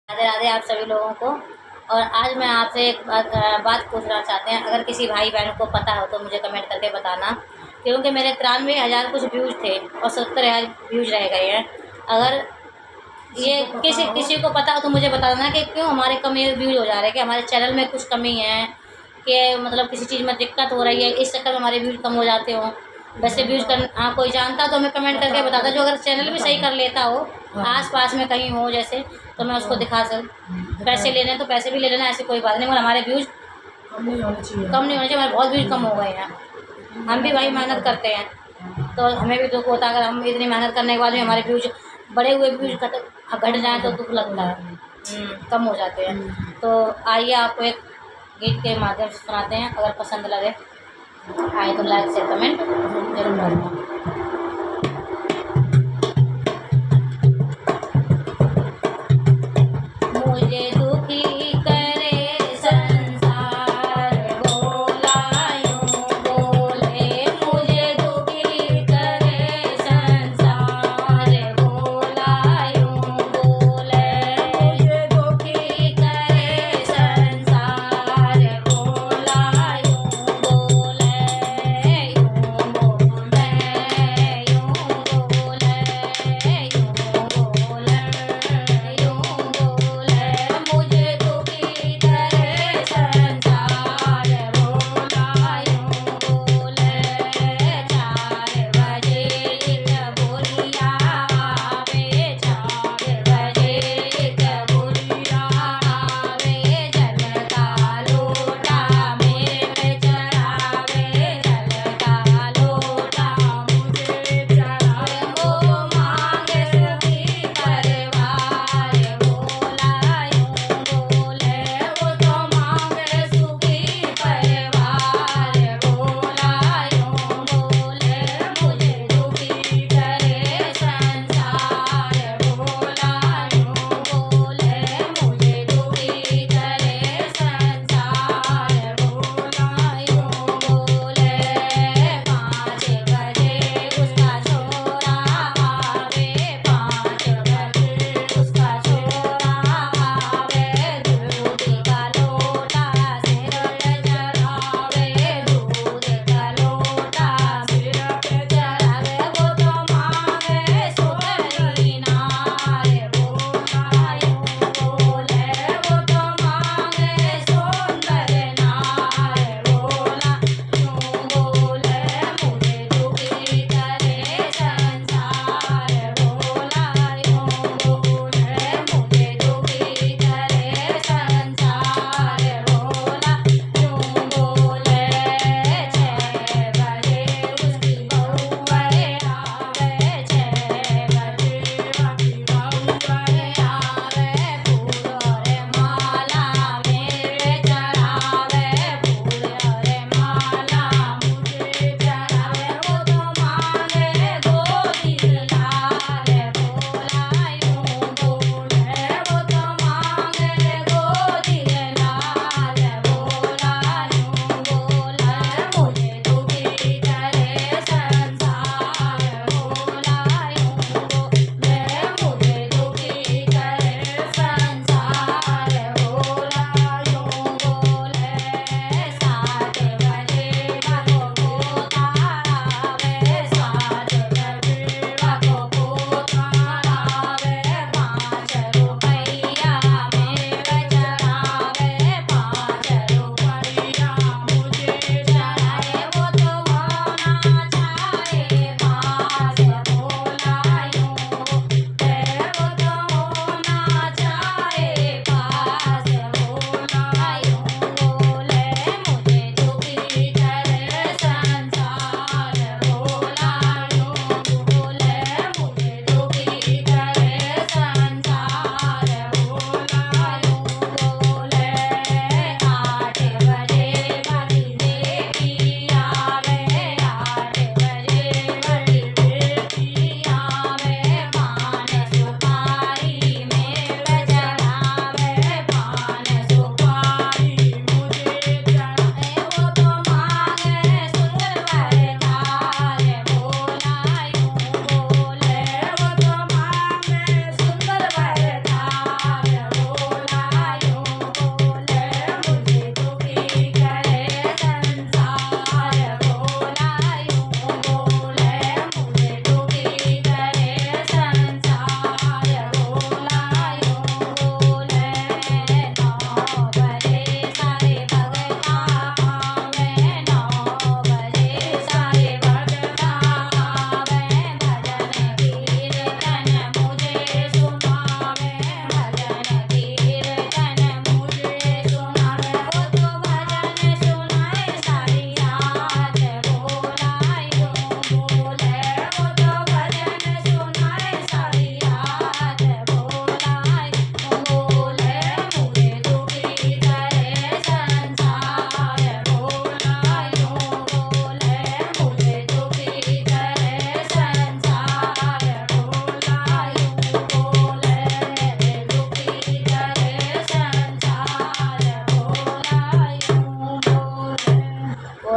राधे राधे आप सभी लोगों को। और आज मैं आपसे एक बात पूछना चाहते हैं। अगर किसी भाई बहन को पता हो तो मुझे कमेंट करके बताना, क्योंकि मेरे 93,000 कुछ व्यूज़ थे और 70,000 व्यूज़ रह गए हैं। अगर ये किसी को पता हो तो मुझे बता देना कि क्यों हमारे कम ये व्यूज़ हो जा रहे हैं, कि हमारे चैनल में कुछ कमी है, कि मतलब किसी चीज़ में दिक्कत हो रही है, इस चक्कर में हमारे व्यूज़ कम हो जाते हों। वैसे व्यूज़ कर कोई जानता तो हमें कमेंट करके बताता, जो अगर चैनल भी सही कर लेता हो, आस पास में कहीं हो जैसे, तो मैं उसको दिखा सकूँ। पैसे लेने तो पैसे भी ले लेना, ऐसी कोई बात नहीं, मगर हमारे व्यूज़ कम नहीं होने चाहिए, हमारे बहुत व्यूज़ कम हो गए हैं। हम भी भाई मेहनत करते हैं तो हमें भी दुख होता है, अगर हम इतनी मेहनत करने के बाद भी हमारे व्यूज़ बढ़े हुए व्यूज़ घट जाएँ तो दुख लगता है। कम हो जाते हैं। तो आइए आपको एक गीत के माध्यम से सुनाते हैं। अगर पसंद लगे आए तो लाइक शेयर कमेंट जरूर करना। मुझे दुखी करे संसार, बोला यूं बोले। मुझे दुखी करे संसार, बोला यूं बोले। मुझे दुखी करे संसार, बोला यूं बोले। यूं बोले, यूं बोले, यूं बोले, यूं बोले।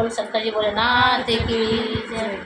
बोल शंकर जी भोलेनाथ की जय।